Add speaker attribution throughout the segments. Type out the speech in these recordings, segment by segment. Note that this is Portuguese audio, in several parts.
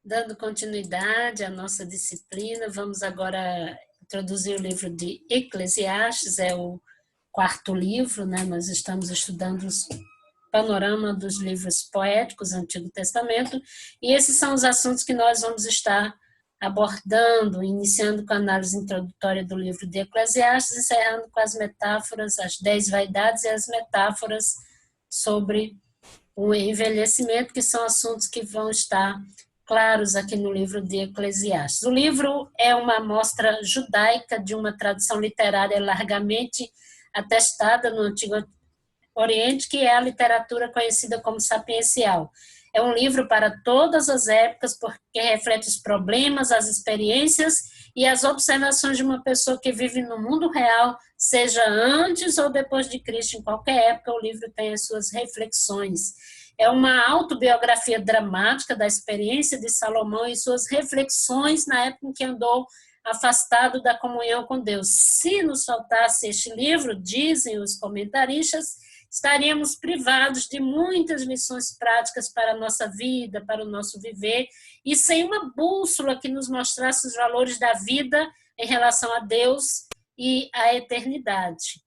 Speaker 1: Dando continuidade à nossa disciplina, vamos agora introduzir o livro de Eclesiastes, é o quarto livro, né? Nós estamos estudando o panorama dos livros poéticos do Antigo Testamento, e esses são os assuntos que nós vamos estar abordando, iniciando com a análise introdutória do livro de Eclesiastes, encerrando com as metáforas, as 10 vaidades e as metáforas sobre o envelhecimento, que são assuntos que vão estar claros aqui no livro de Eclesiastes. O livro é uma amostra judaica de uma tradição literária largamente atestada no Antigo Oriente, que é a literatura conhecida como sapiencial. É um livro para todas as épocas, porque reflete os problemas, as experiências e as observações de uma pessoa que vive no mundo real, seja antes ou depois de Cristo, em qualquer época o livro tem as suas reflexões. É uma autobiografia dramática da experiência de Salomão e suas reflexões na época em que andou afastado da comunhão com Deus. Se nos faltasse este livro, dizem os comentaristas, estaríamos privados de muitas lições práticas para a nossa vida, para o nosso viver, e sem uma bússola que nos mostrasse os valores da vida em relação a Deus e à eternidade.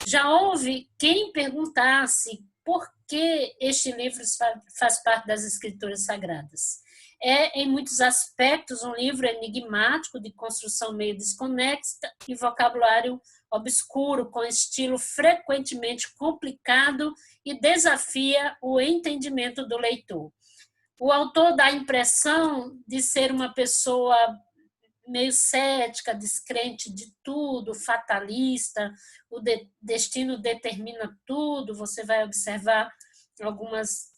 Speaker 1: Já houve quem perguntasse por que este livro faz parte das Escrituras Sagradas. É, em muitos aspectos, um livro enigmático, de construção meio desconexa e vocabulário obscuro, com estilo frequentemente complicado e desafia o entendimento do leitor. O autor dá a impressão de ser uma pessoa meio cética, descrente de tudo, fatalista, o destino determina tudo. Você vai observar algumas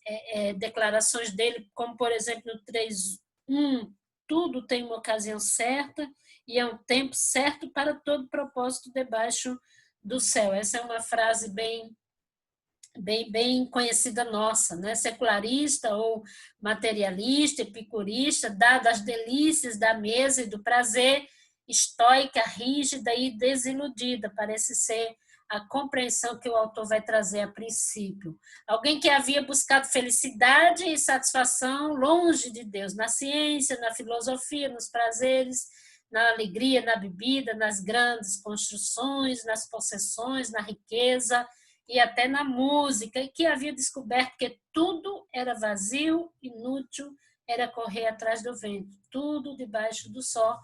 Speaker 1: declarações dele, como, por exemplo, no 3:1, tudo tem uma ocasião certa e é um tempo certo para todo propósito debaixo do céu. Essa é uma frase bem conhecida nossa, né? Secularista ou materialista, epicurista, dada as delícias da mesa e do prazer, estoica, rígida e desiludida, parece ser a compreensão que o autor vai trazer a princípio. Alguém que havia buscado felicidade e satisfação longe de Deus, na ciência, na filosofia, nos prazeres, na alegria, na bebida, nas grandes construções, nas possessões, na riqueza e até na música, e que havia descoberto que tudo era vazio, inútil, era correr atrás do vento, tudo debaixo do sol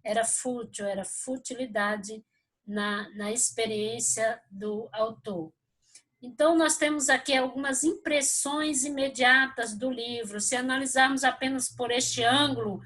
Speaker 1: era fútil, era futilidade na experiência do autor. Então, nós temos aqui algumas impressões imediatas do livro. Se analisarmos apenas por este ângulo,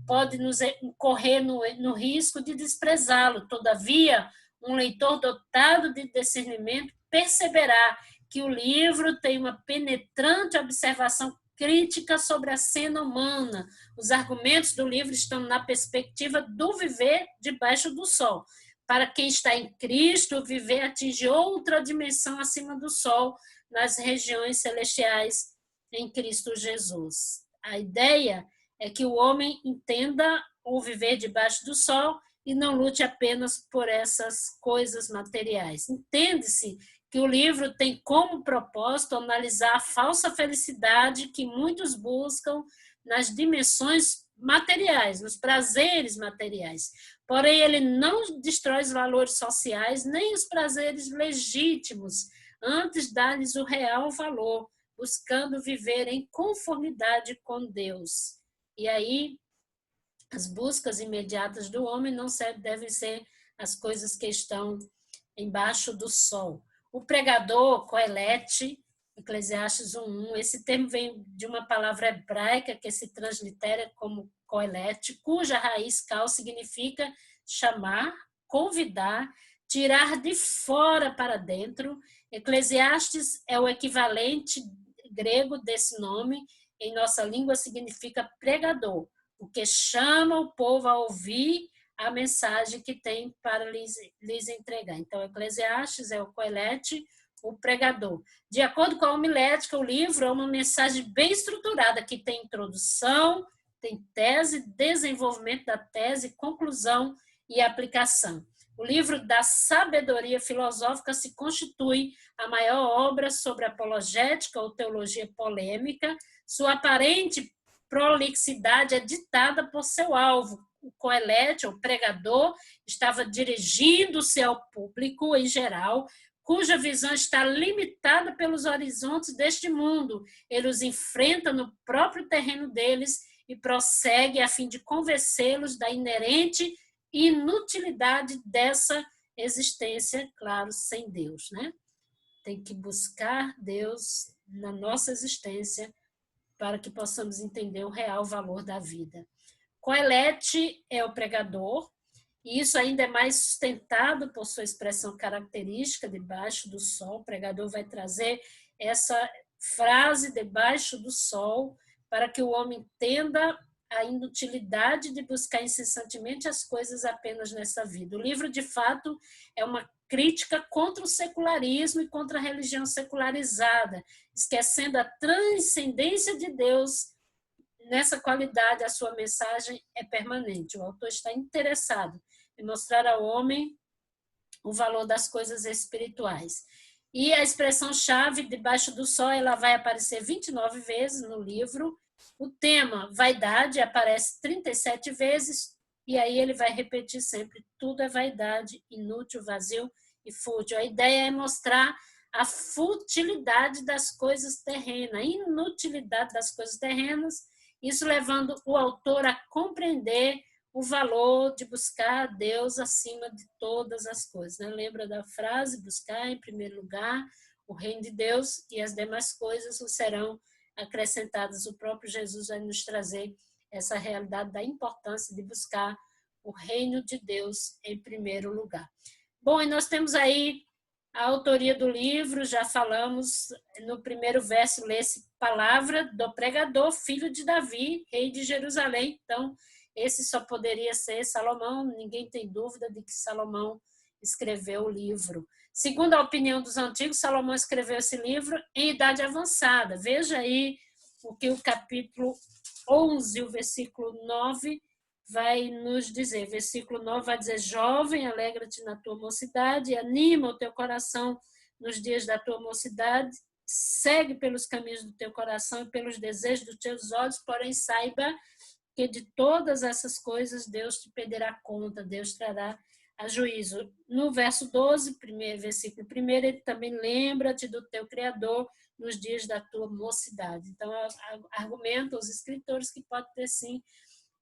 Speaker 1: pode nos correr no risco de desprezá-lo. Todavia, um leitor dotado de discernimento perceberá que o livro tem uma penetrante observação crítica sobre a cena humana. Os argumentos do livro estão na perspectiva do viver debaixo do sol. Para quem está em Cristo, o viver atinge outra dimensão acima do sol, nas regiões celestiais em Cristo Jesus. A ideia é que o homem entenda o viver debaixo do sol e não lute apenas por essas coisas materiais. Entende-se que o livro tem como propósito analisar a falsa felicidade que muitos buscam nas dimensões materiais, nos prazeres materiais. Porém, ele não destrói os valores sociais, nem os prazeres legítimos, antes dá-lhes o real valor, buscando viver em conformidade com Deus. E aí, as buscas imediatas do homem não devem ser as coisas que estão embaixo do sol. O pregador, Coelete, Eclesiastes 1:1, esse termo vem de uma palavra hebraica que se translitera como Coelete, cuja raiz cal significa chamar, convidar, tirar de fora para dentro. Eclesiastes é o equivalente grego desse nome, em nossa língua significa pregador, o que chama o povo a ouvir a mensagem que tem para lhes entregar. Então, Eclesiastes é o Coelete, o pregador. De acordo com a homilética, o livro é uma mensagem bem estruturada, que tem introdução, tem tese, desenvolvimento da tese, conclusão e aplicação. O livro da sabedoria filosófica se constitui a maior obra sobre apologética ou teologia polêmica. Sua aparente prolixidade é ditada por seu alvo. O coelete, o pregador, estava dirigindo-se ao público em geral, cuja visão está limitada pelos horizontes deste mundo. Ele os enfrenta no próprio terreno deles e prossegue a fim de convencê-los da inerente inutilidade dessa existência, claro, sem Deus, né? Tem que buscar Deus na nossa existência para que possamos entender o real valor da vida. Coelete é o pregador, e isso ainda é mais sustentado por sua expressão característica, debaixo do sol. O pregador vai trazer essa frase, debaixo do sol, para que o homem entenda a inutilidade de buscar incessantemente as coisas apenas nessa vida. O livro, de fato, é uma crítica contra o secularismo e contra a religião secularizada, esquecendo a transcendência de Deus. Nessa qualidade, a sua mensagem é permanente. O autor está interessado em mostrar ao homem o valor das coisas espirituais. E a expressão-chave, debaixo do sol, ela vai aparecer 29 vezes no livro. O tema, vaidade, aparece 37 vezes, e aí ele vai repetir sempre, tudo é vaidade, inútil, vazio e fútil. A ideia é mostrar a futilidade das coisas terrenas, a inutilidade das coisas terrenas, isso levando o autor a compreender o valor de buscar Deus acima de todas as coisas. Né? Lembra da frase, buscar em primeiro lugar o reino de Deus e as demais coisas o serão acrescentadas. O próprio Jesus vai nos trazer essa realidade da importância de buscar o reino de Deus em primeiro lugar. Bom, e nós temos aí a autoria do livro, já falamos no primeiro verso, lê-se palavra do pregador, filho de Davi, rei de Jerusalém. Então, esse só poderia ser Salomão, ninguém tem dúvida de que Salomão escreveu o livro. Segundo a opinião dos antigos, Salomão escreveu esse livro em idade avançada. Veja aí o que o capítulo 11, o versículo 9, vai nos dizer. Versículo 9 vai dizer, jovem, alegra-te na tua mocidade, anima o teu coração nos dias da tua mocidade, segue pelos caminhos do teu coração e pelos desejos dos teus olhos, porém saiba que de todas essas coisas Deus te pedirá conta, Deus trará a juízo. No verso 12, versículo 1, ele também lembra-te do teu Criador nos dias da tua mocidade. Então, argumentam os escritores que pode ter, sim,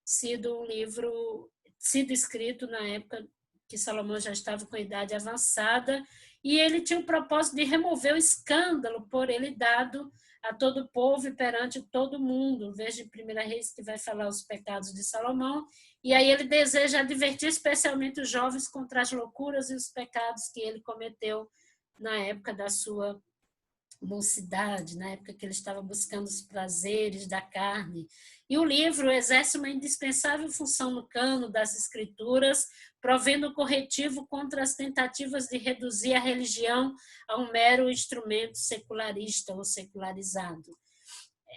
Speaker 1: sido um livro, sido escrito na época que Salomão já estava com idade avançada, e ele tinha o propósito de remover o escândalo por ele dado a todo o povo e perante todo mundo. Veja em 1 Reis que vai falar os pecados de Salomão, e aí ele deseja advertir especialmente os jovens contra as loucuras e os pecados que ele cometeu na época da sua mocidade, na época que ele estava buscando os prazeres da carne. E o livro exerce uma indispensável função no cano das escrituras, provendo corretivo contra as tentativas de reduzir a religião a um mero instrumento secularista ou secularizado.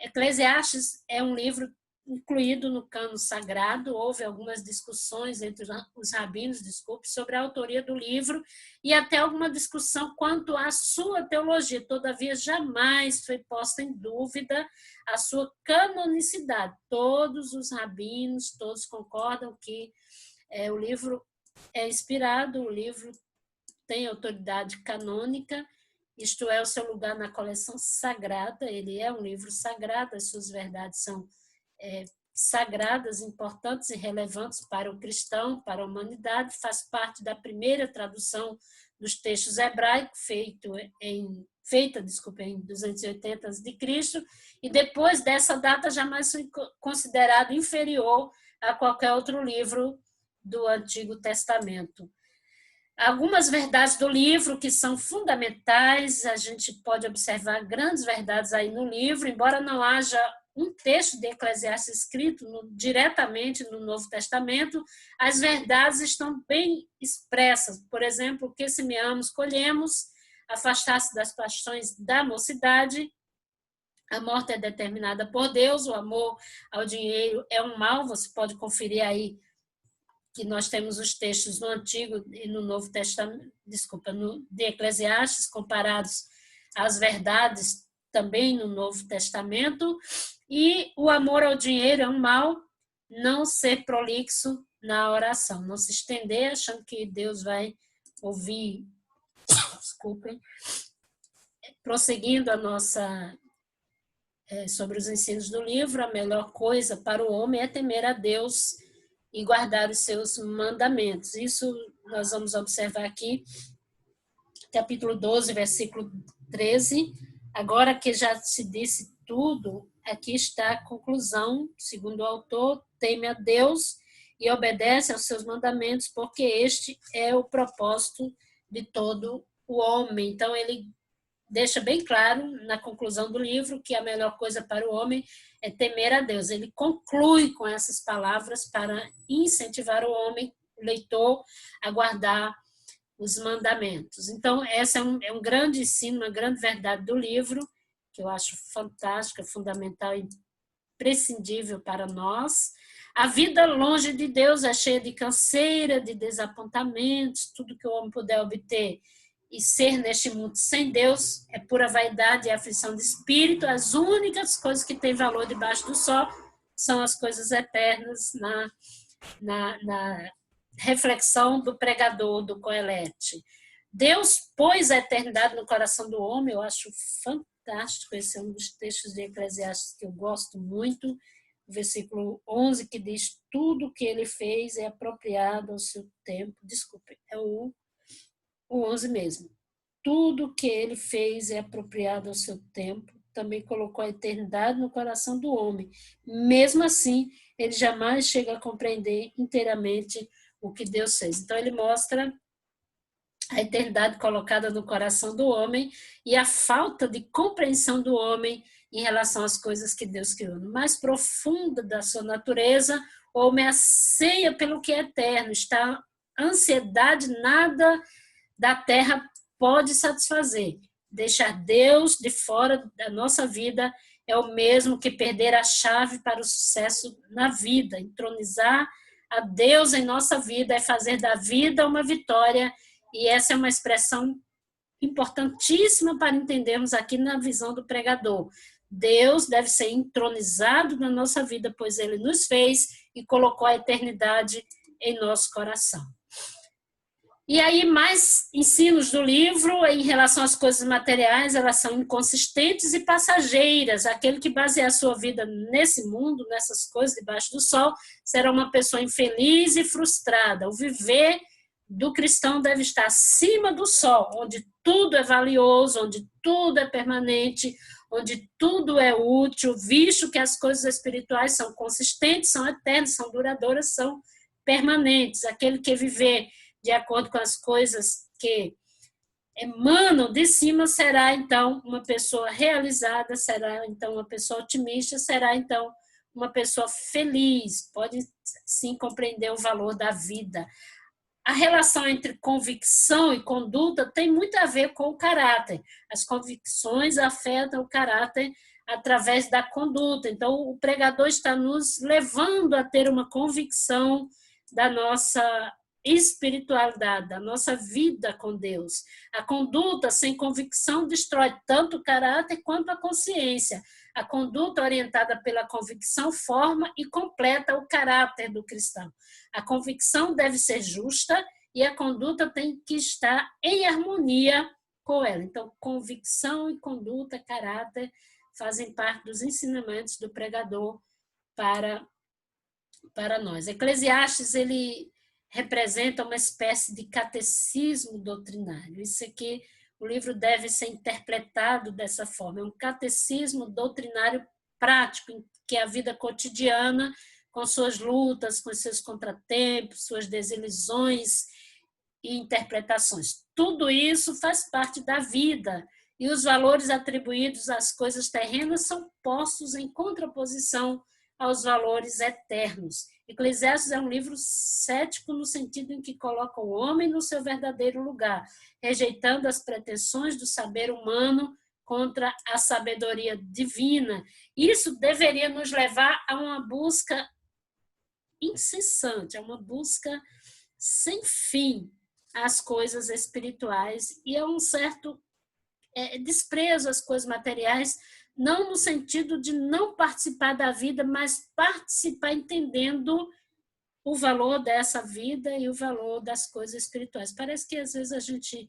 Speaker 1: Eclesiastes é um livro incluído no cano sagrado. Houve algumas discussões entre os rabinos, sobre a autoria do livro e até alguma discussão quanto à sua teologia. Todavia, jamais foi posta em dúvida a sua canonicidade. Todos os rabinos, todos concordam que o livro é inspirado, o livro tem autoridade canônica, isto é, o seu lugar na coleção sagrada. Ele é um livro sagrado, as suas verdades são sagradas, importantes e relevantes para o cristão, para a humanidade. Faz parte da primeira tradução dos textos hebraicos, feita em 280 a.C., e depois dessa data jamais foi considerado inferior a qualquer outro livro do Antigo Testamento. Algumas verdades do livro que são fundamentais, a gente pode observar grandes verdades aí no livro, embora não haja um texto de Eclesiastes escrito diretamente no Novo Testamento, as verdades estão bem expressas. Por exemplo, o que semeamos, colhemos, afastar-se das paixões da mocidade, a morte é determinada por Deus, o amor ao dinheiro é um mal. Você pode conferir aí que nós temos os textos no Antigo e no Novo Testamento, de Eclesiastes, comparados às verdades também no Novo Testamento. E o amor ao dinheiro é um mal, não ser prolixo na oração, não se estender achando que Deus vai ouvir. Desculpem. Prosseguindo a nossa sobre os ensinos do livro, a melhor coisa para o homem é temer a Deus e guardar os seus mandamentos. Isso nós vamos observar aqui, capítulo 12, versículo 13. Agora que já se disse tudo, aqui está a conclusão, segundo o autor: teme a Deus e obedece aos seus mandamentos, porque este é o propósito de todo o homem. Então, ele deixa bem claro, na conclusão do livro, que a melhor coisa para o homem é temer a Deus. Ele conclui com essas palavras para incentivar o homem, o leitor, a guardar os mandamentos. Então, essa é um grande ensino, uma grande verdade do livro, que eu acho fantástica, fundamental e imprescindível para nós. A vida longe de Deus é cheia de canseira, de desapontamentos, tudo que o homem puder obter e ser neste mundo sem Deus é pura vaidade e aflição de espírito. As únicas coisas que têm valor debaixo do sol são as coisas eternas, na reflexão do pregador, do Coelete. Deus pôs a eternidade no coração do homem, eu acho fantástico, esse é um dos textos de Eclesiastes que eu gosto muito, o versículo 11, que diz: tudo que ele fez é apropriado ao seu tempo. Desculpe, é o 11 mesmo. Tudo que ele fez é apropriado ao seu tempo. Também colocou a eternidade no coração do homem. Mesmo assim, ele jamais chega a compreender inteiramente o que Deus fez. Então, ele mostra a eternidade colocada no coração do homem e a falta de compreensão do homem em relação às coisas que Deus criou. No mais profundo da sua natureza, o homem anseia pelo que é eterno. Está ansiedade, nada da terra pode satisfazer. Deixar Deus de fora da nossa vida é o mesmo que perder a chave para o sucesso na vida. Entronizar a Deus em nossa vida é fazer da vida uma vitória, e essa é uma expressão importantíssima para entendermos aqui na visão do pregador. Deus deve ser entronizado na nossa vida, pois ele nos fez e colocou a eternidade em nosso coração. E aí, mais ensinos do livro em relação às coisas materiais, elas são inconsistentes e passageiras. Aquele que baseia a sua vida nesse mundo, nessas coisas debaixo do sol, será uma pessoa infeliz e frustrada. O viver do cristão deve estar acima do sol, onde tudo é valioso, onde tudo é permanente, onde tudo é útil, visto que as coisas espirituais são consistentes, são eternas, são duradouras, são permanentes. Aquele que viver de acordo com as coisas que emanam de cima, será então uma pessoa realizada, será então uma pessoa otimista, será então uma pessoa feliz, pode sim compreender o valor da vida. A relação entre convicção e conduta tem muito a ver com o caráter. As convicções afetam o caráter através da conduta. Então, o pregador está nos levando a ter uma convicção da nossa espiritualidade, da nossa vida com Deus. A conduta sem convicção destrói tanto o caráter quanto a consciência. A conduta orientada pela convicção forma e completa o caráter do cristão. A convicção deve ser justa e a conduta tem que estar em harmonia com ela. Então, convicção e conduta, caráter, fazem parte dos ensinamentos do pregador para nós. Eclesiastes, ele representa uma espécie de catecismo doutrinário. Isso aqui, o livro deve ser interpretado dessa forma. É um catecismo doutrinário prático, em que a vida cotidiana, com suas lutas, com seus contratempos, suas desilusões e interpretações. Tudo isso faz parte da vida, e os valores atribuídos às coisas terrenas são postos em contraposição aos valores eternos. Eclesiastes é um livro cético no sentido em que coloca o homem no seu verdadeiro lugar, rejeitando as pretensões do saber humano contra a sabedoria divina. Isso deveria nos levar a uma busca incessante, a uma busca sem fim às coisas espirituais e a um certo desprezo às coisas materiais, não no sentido de não participar da vida, mas participar entendendo o valor dessa vida e o valor das coisas espirituais. Parece que às vezes a gente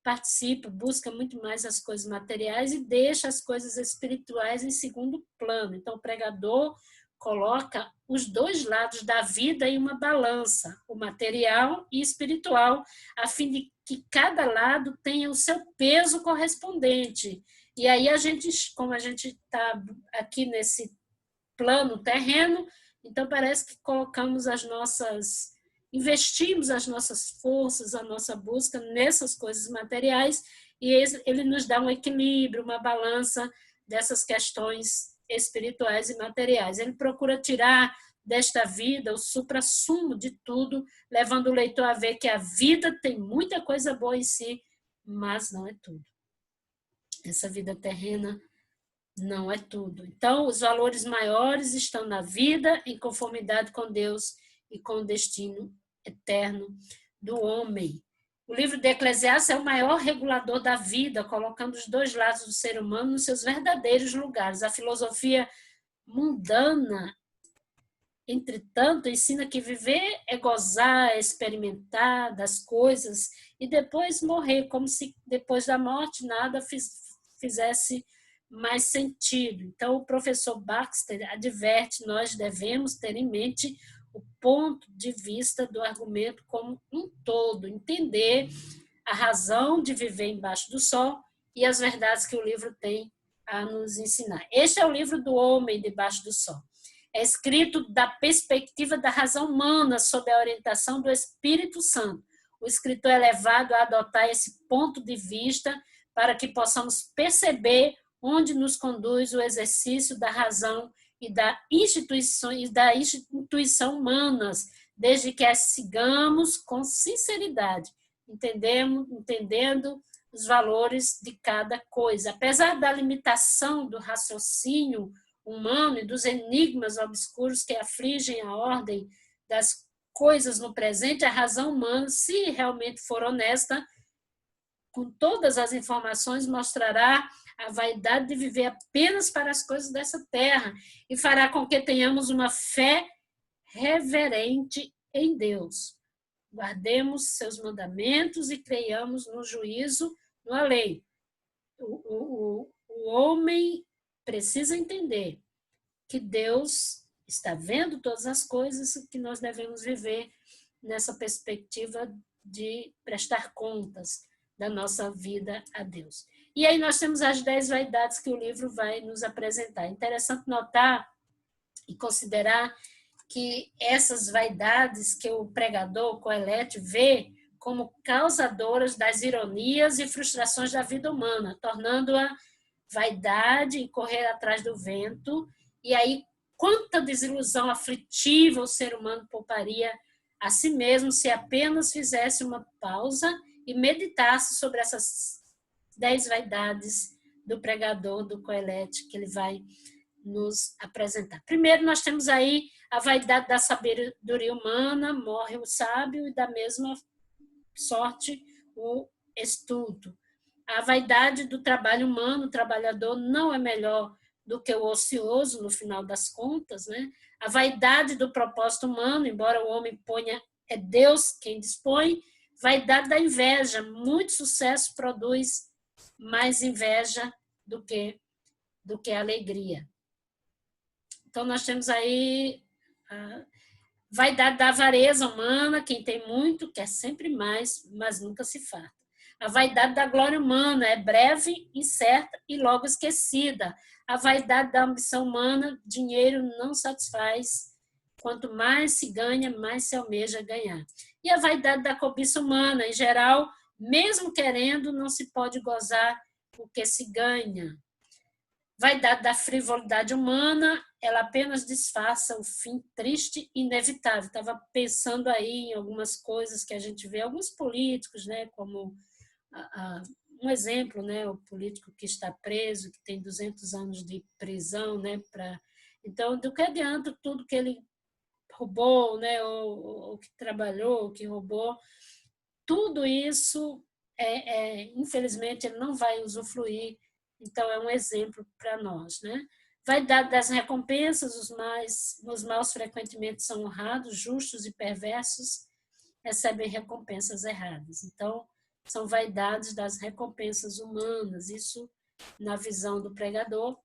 Speaker 1: participa, busca muito mais as coisas materiais e deixa as coisas espirituais em segundo plano. Então, o pregador coloca os dois lados da vida em uma balança, o material e espiritual, a fim de que cada lado tenha o seu peso correspondente. E aí a gente, como a gente está aqui nesse plano terreno, então parece que investimos as nossas forças, a nossa busca nessas coisas materiais, e ele nos dá um equilíbrio, uma balança dessas questões espirituais e materiais. Ele procura tirar desta vida o suprassumo de tudo, levando o leitor a ver que a vida tem muita coisa boa em si, mas não é tudo. Essa vida terrena não é tudo. Então, os valores maiores estão na vida, em conformidade com Deus e com o destino eterno do homem. O livro de Eclesiastes é o maior regulador da vida, colocando os dois lados do ser humano nos seus verdadeiros lugares. A filosofia mundana, entretanto, ensina que viver é gozar, é experimentar das coisas e depois morrer, como se depois da morte nada fizesse mais sentido. Então, o professor Baxter adverte: nós devemos ter em mente o ponto de vista do argumento como um todo, entender a razão de viver embaixo do sol e as verdades que o livro tem a nos ensinar. Este é o livro do homem debaixo do sol. É escrito da perspectiva da razão humana, sob a orientação do Espírito Santo. O escritor é levado a adotar esse ponto de vista para que possamos perceber onde nos conduz o exercício da razão e da intuição humanas, desde que as sigamos com sinceridade, entendendo os valores de cada coisa. Apesar da limitação do raciocínio humano e dos enigmas obscuros que afligem a ordem das coisas no presente, a razão humana, se realmente for honesta, com todas as informações, mostrará a vaidade de viver apenas para as coisas dessa terra e fará com que tenhamos uma fé reverente em Deus. Guardemos seus mandamentos e creiamos no juízo, na lei. O homem precisa entender que Deus está vendo todas as coisas e que nós devemos viver nessa perspectiva de prestar contas da nossa vida a Deus. E aí nós temos as 10 vaidades que o livro vai nos apresentar. É interessante notar e considerar que essas vaidades que o pregador Coelete vê como causadoras das ironias e frustrações da vida humana, tornando-a vaidade em correr atrás do vento. E aí, quanta desilusão aflitiva o ser humano pouparia a si mesmo se apenas fizesse uma pausa e meditasse sobre essas 10 vaidades do pregador, do Coelete, que ele vai nos apresentar. Primeiro, nós temos aí a vaidade da sabedoria humana, morre o sábio, e da mesma sorte o estudo. A vaidade do trabalho humano, o trabalhador não é melhor do que o ocioso, no final das contas, né? A vaidade do propósito humano, embora o homem ponha, é Deus quem dispõe. Vaidade da inveja, muito sucesso produz mais inveja do que alegria. Então, nós temos aí a vaidade da avareza humana, quem tem muito quer sempre mais, mas nunca se farta. A vaidade da glória humana é breve, incerta e logo esquecida. A vaidade da ambição humana, dinheiro não satisfaz. Quanto mais se ganha, mais se almeja ganhar. E a vaidade da cobiça humana, em geral, mesmo querendo, não se pode gozar o que se ganha. Vaidade da frivolidade humana, ela apenas disfarça o fim triste e inevitável. Estava pensando aí em algumas coisas que a gente vê, alguns políticos, né, como um exemplo, né, o político que está preso, que tem 200 anos de prisão, né, então, do que adianta tudo que ele roubou, né, ou que trabalhou, ou que roubou, tudo isso infelizmente, ele não vai usufruir. Então, é um exemplo para nós, né? Vaidade das recompensas, os maus frequentemente são honrados, justos e perversos recebem recompensas erradas. Então, são vaidades das recompensas humanas, isso na visão do pregador.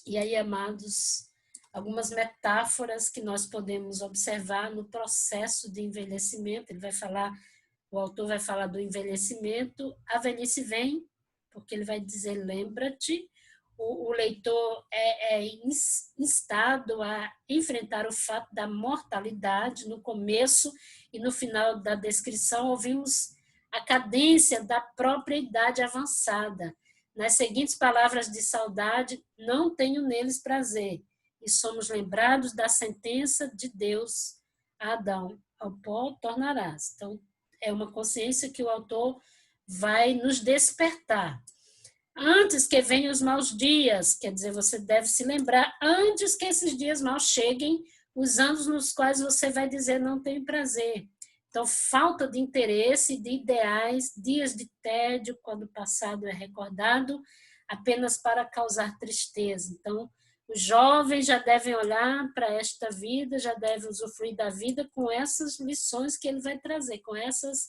Speaker 1: E aí, amados, algumas metáforas que nós podemos observar no processo de envelhecimento. O autor vai falar do envelhecimento, a velhice vem, porque ele vai dizer, lembra-te, o leitor é instado a enfrentar o fato da mortalidade. No começo e no final da descrição, ouvimos a cadência da própria idade avançada. Nas seguintes palavras de saudade, não tenho neles prazer, e somos lembrados da sentença de Deus a Adão, ao pó tornarás. Então, é uma consciência que o autor vai nos despertar. Antes que venham os maus dias, quer dizer, você deve se lembrar, antes que esses dias maus cheguem, os anos nos quais você vai dizer não tenho prazer. Então, falta de interesse, de ideais, dias de tédio, quando o passado é recordado, apenas para causar tristeza. Então, os jovens já devem olhar para esta vida, já devem usufruir da vida com essas lições que ele vai trazer, com esses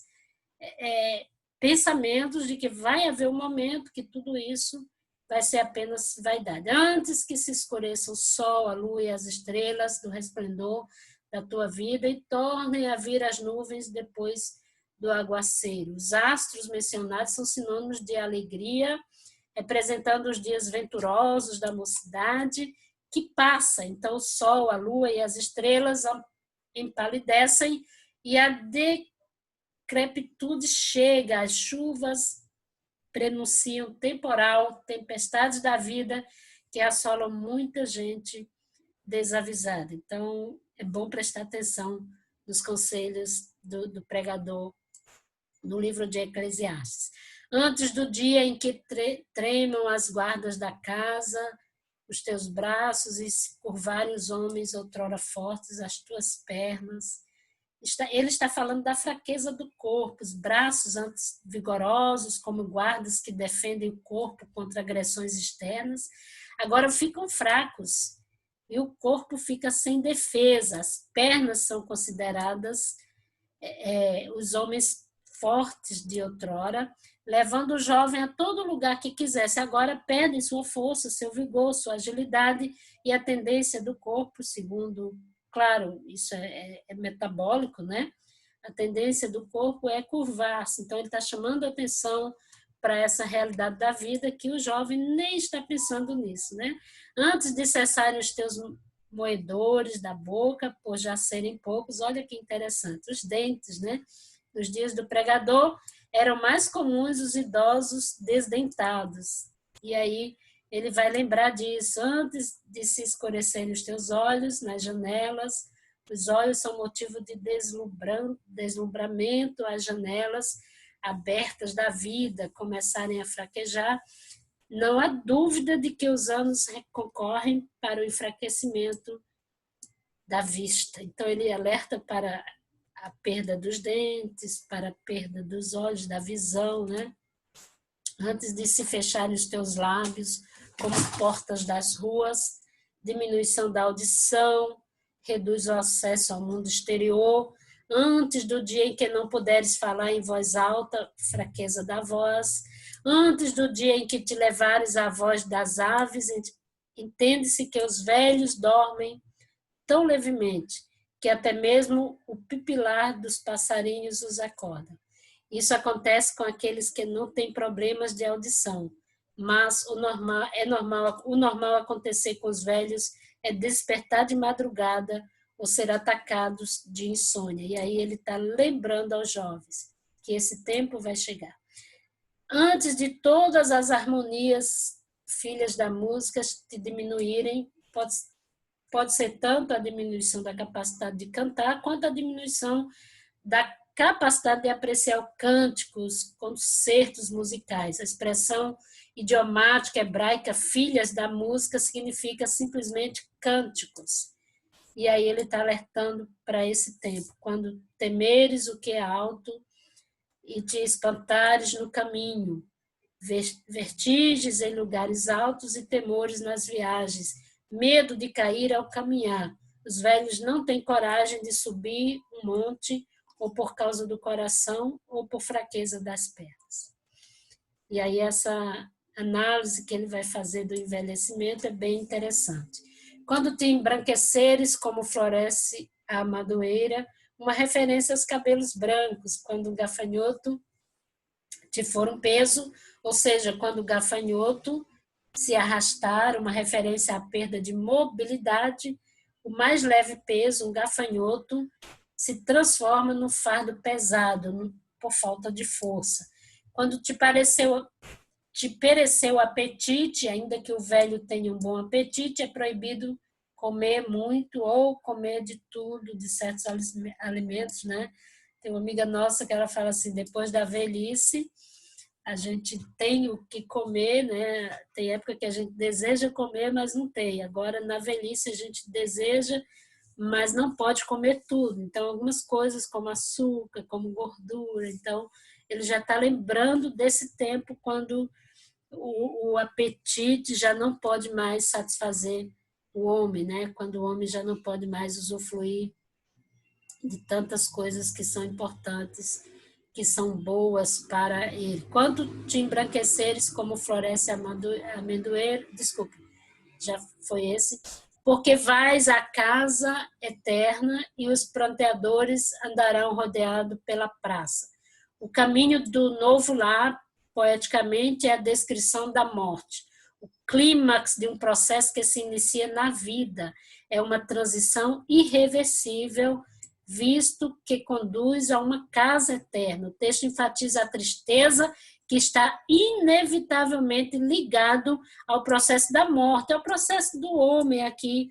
Speaker 1: pensamentos de que vai haver um momento que tudo isso vai ser apenas vaidade. Antes que se escureça o sol, a lua e as estrelas do resplendor da tua vida e tornem a vir as nuvens depois do aguaceiro. Os astros mencionados são sinônimos de alegria, representando os dias venturosos da mocidade, que passa. Então, o sol, a lua e as estrelas empalidecem e a decrepitude chega, as chuvas prenunciam temporal, tempestades da vida que assolam muita gente desavisada. Então, é bom prestar atenção nos conselhos do pregador no livro de Eclesiastes. Antes do dia em que tremam as guardas da casa, os teus braços, e se curvarem os homens outrora fortes, as tuas pernas. Ele está falando da fraqueza do corpo, os braços antes vigorosos, como guardas que defendem o corpo contra agressões externas, agora ficam fracos e o corpo fica sem defesa. As pernas são consideradas os homens fortes de outrora, levando o jovem a todo lugar que quisesse. Agora perdem sua força, seu vigor, sua agilidade e a tendência do corpo, segundo, claro, isso é metabólico, né? A tendência do corpo é curvar-se. Então, ele está chamando a atenção para essa realidade da vida que o jovem nem está pensando nisso, né? Antes de cessarem os teus moedores da boca, por já serem poucos, olha que interessante, os dentes, né? Nos dias do pregador, eram mais comuns os idosos desdentados. E aí ele vai lembrar disso. Antes de se escurecerem os teus olhos nas janelas, os olhos são motivo de deslumbramento, as janelas abertas da vida começarem a fraquejar. Não há dúvida de que os anos concorrem para o enfraquecimento da vista. Então, ele alerta para a perda dos dentes, para a perda dos olhos, da visão, né? Antes de se fecharem os teus lábios, como portas das ruas, diminuição da audição, reduz o acesso ao mundo exterior, antes do dia em que não puderes falar em voz alta, fraqueza da voz, antes do dia em que te levares à voz das aves, entende-se que os velhos dormem tão levemente que até mesmo o pipilar dos passarinhos os acorda. Isso acontece com aqueles que não têm problemas de audição, mas o normal acontecer com os velhos é despertar de madrugada ou ser atacados de insônia. E aí ele está lembrando aos jovens que esse tempo vai chegar. Antes de todas as harmonias, filhas da música, te diminuírem, pode ser tanto a diminuição da capacidade de cantar, quanto a diminuição da capacidade de apreciar cânticos, concertos musicais. A expressão idiomática hebraica, filhas da música, significa simplesmente cânticos. E aí ele está alertando para esse tempo. Quando temeres o que é alto, e te espantares no caminho, vertigens em lugares altos e temores nas viagens, medo de cair ao caminhar. Os velhos não têm coragem de subir um monte, ou por causa do coração, ou por fraqueza das pernas. E aí essa análise que ele vai fazer do envelhecimento é bem interessante. Quando te embranqueceres como floresce a madoeira, uma referência aos cabelos brancos, quando o gafanhoto te for um peso, ou seja, quando o gafanhoto se arrastar, uma referência à perda de mobilidade, o mais leve peso, um gafanhoto, se transforma num fardo pesado, por falta de força. Quando te pereceu o apetite, ainda que o velho tenha um bom apetite, é proibido comer muito ou comer de tudo, de certos alimentos, né? Tem uma amiga nossa que ela fala assim, depois da velhice, a gente tem o que comer, né? Tem época que a gente deseja comer, mas não tem. Agora, na velhice, a gente deseja, mas não pode comer tudo. Então, algumas coisas como açúcar, como gordura. Então, ele já está lembrando desse tempo quando o apetite já não pode mais satisfazer o homem, né? Quando o homem já não pode mais usufruir de tantas coisas que são importantes, que são boas para ele. Quando te embranqueceres como floresce amendoeiro, desculpe, já foi esse, porque vais à casa eterna e os pranteadores andarão rodeados pela praça. O caminho do novo lar, poeticamente, é a descrição da morte. O clímax de um processo que se inicia na vida. É uma transição irreversível, visto que conduz a uma casa eterna. O texto enfatiza a tristeza que está inevitavelmente ligado ao processo da morte, ao processo do homem aqui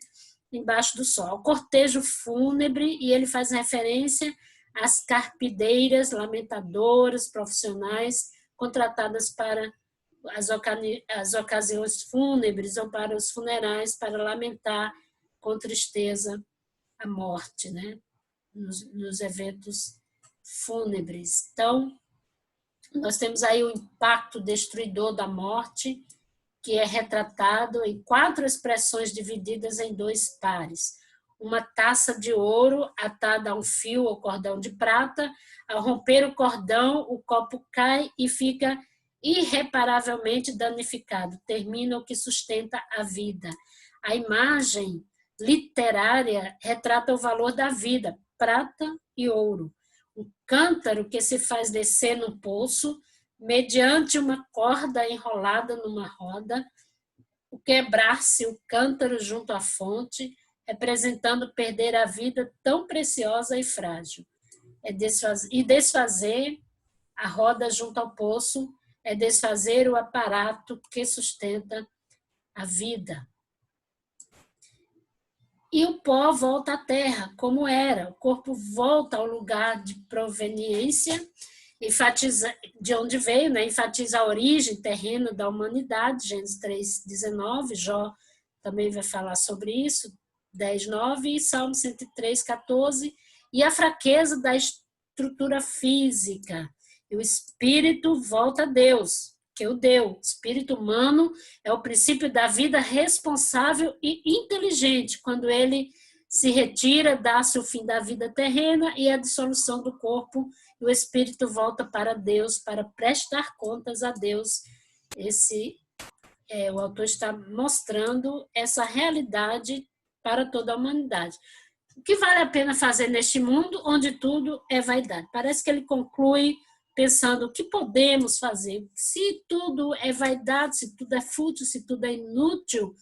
Speaker 1: embaixo do sol, ao cortejo fúnebre, e ele faz referência às carpideiras, lamentadoras, profissionais contratadas para as ocasiões fúnebres ou para os funerais, para lamentar com tristeza a morte, né? Nos eventos fúnebres. Então, nós temos aí o impacto destruidor da morte, que é retratado em 4 expressões divididas em 2 pares. Uma taça de ouro atada a um fio ou cordão de prata, ao romper o cordão, o copo cai e fica irreparavelmente danificado. Termina o que sustenta a vida. A imagem literária retrata o valor da vida, prata e ouro. Um cântaro que se faz descer no poço, mediante uma corda enrolada numa roda, o quebrar-se o cântaro junto à fonte, representando perder a vida tão preciosa e frágil. Desfazer a roda junto ao poço é desfazer o aparato que sustenta a vida. E o pó volta à terra, como era. O corpo volta ao lugar de proveniência, enfatiza, de onde veio, né? Enfatiza a origem terrena da humanidade, Gênesis 3:19, Jó também vai falar sobre isso, 10:9, e Salmo 103:14, e a fraqueza da estrutura física. E o espírito volta a Deus, que o deu. O espírito humano é o princípio da vida responsável e inteligente. Quando ele se retira, dá-se o fim da vida terrena e a dissolução do corpo, e o espírito volta para Deus, para prestar contas a Deus. O autor está mostrando essa realidade para toda a humanidade. O que vale a pena fazer neste mundo onde tudo é vaidade? Parece que ele conclui pensando o que podemos fazer. Se tudo é vaidade, se tudo é fútil, se tudo é inútil,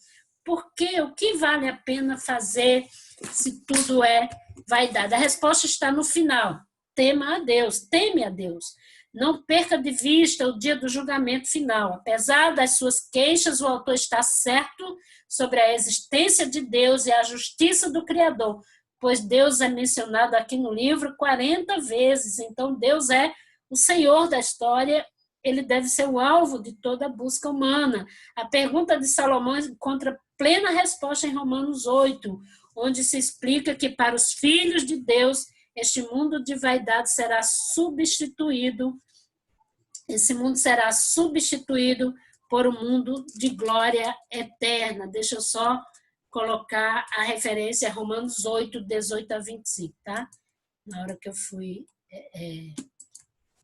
Speaker 1: por quê? O que vale a pena fazer se tudo é vaidade? A resposta está no final. Tema a Deus, teme a Deus. Não perca de vista o dia do julgamento final. Apesar das suas queixas, o autor está certo sobre a existência de Deus e a justiça do Criador, pois Deus é mencionado aqui no livro 40 vezes. Então, Deus é o Senhor da história, ele deve ser o alvo de toda a busca humana. A pergunta de Salomão encontra plena resposta em Romanos 8, onde se explica que para os filhos de Deus este mundo de vaidade será substituído, esse mundo será substituído por um mundo de glória eterna. Deixa eu só colocar a referência a Romanos 8, 18 a 25, tá? Na hora que eu fui...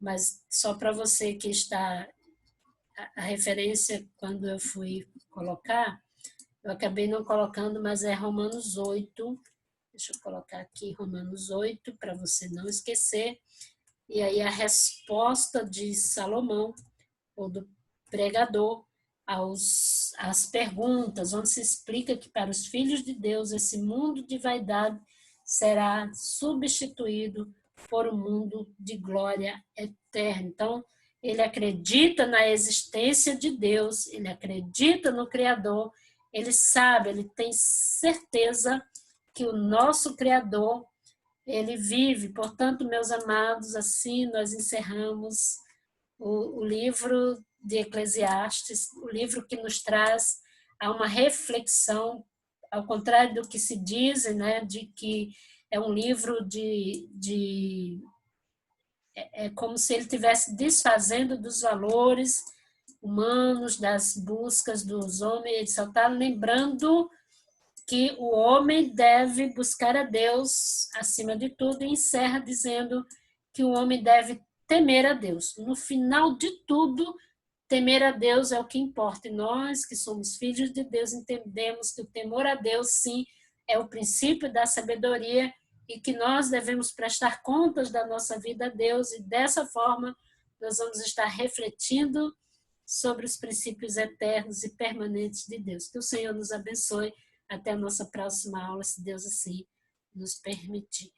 Speaker 1: mas só para você que está... A referência, quando eu fui colocar, eu acabei não colocando, mas é Romanos 8. Deixa eu colocar aqui Romanos 8, para você não esquecer. E aí a resposta de Salomão, ou do pregador, às perguntas, onde se explica que para os filhos de Deus esse mundo de vaidade será substituído por um mundo de glória eterna. Então, ele acredita na existência de Deus, ele acredita no Criador, ele sabe, ele tem certeza que o nosso Criador, ele vive. Portanto, meus amados, assim nós encerramos o livro de Eclesiastes, o livro que nos traz a uma reflexão, ao contrário do que se diz, né, de que é um livro é como se ele estivesse desfazendo dos valores humanos, das buscas dos homens. Ele só está lembrando que o homem deve buscar a Deus acima de tudo, e encerra dizendo que o homem deve temer a Deus. No final de tudo, temer a Deus é o que importa. E nós, que somos filhos de Deus, entendemos que o temor a Deus, sim, é o princípio da sabedoria, e que nós devemos prestar contas da nossa vida a Deus, e dessa forma nós vamos estar refletindo sobre os princípios eternos e permanentes de Deus. Que o Senhor nos abençoe. Até a nossa próxima aula, se Deus assim nos permitir.